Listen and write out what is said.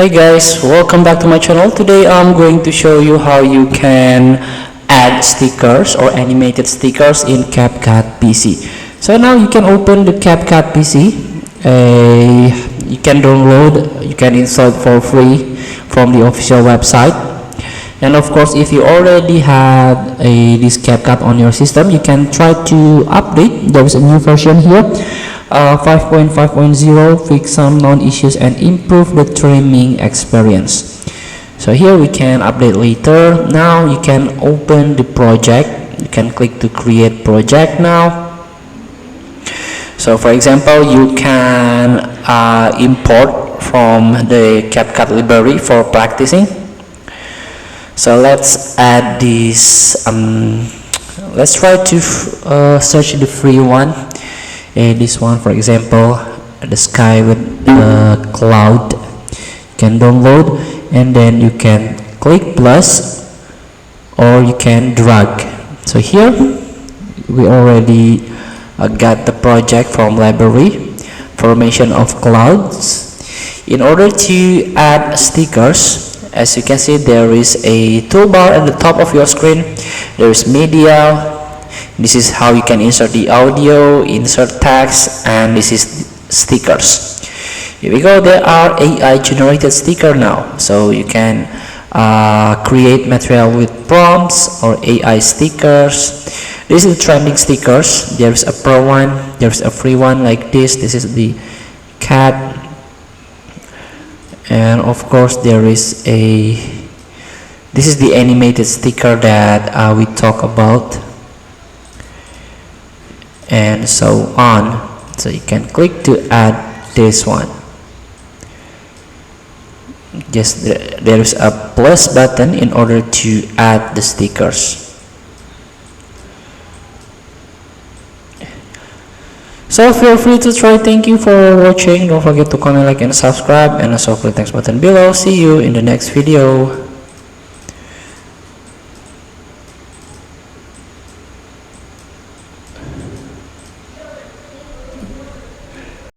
Hi guys, welcome back to my channel. Today I'm going to show you how you can add stickers or animated stickers in Capcut PC. So now you can open the Capcut PC. You can download, you can install it for free from the official website. And of course, if you already have this Capcut on your system, you can try to update. There is a new version here, 5.5.0, fix some known issues and improve the trimming experience. So here we can update later. Now you can open the project. You can click to create project now. So for example, you can import from the Capcut library for practicing. So let's add this. Let's try to search the free one. This one, for example, the sky with the cloud. You can download, and then you can click plus, or you can drag. So here we already got the project from library, formation of clouds. In order to add stickers, as you can see, there is a toolbar at the top of your screen. There is media. This is how you can insert the audio, insert text, and this is stickers. Here we go. There are AI generated sticker now, so you can create material with prompts or AI stickers. This is trending stickers. There's a pro one, there's a free one like this. This is the cat. And of course there is this is the animated sticker that we talk about, and so on. So you can click to add this one. Just there is a plus button in order to add the stickers. So feel free to try. Thank you for watching. Don't forget to comment, like, and subscribe, and also click the thanks button below. See you in the next video.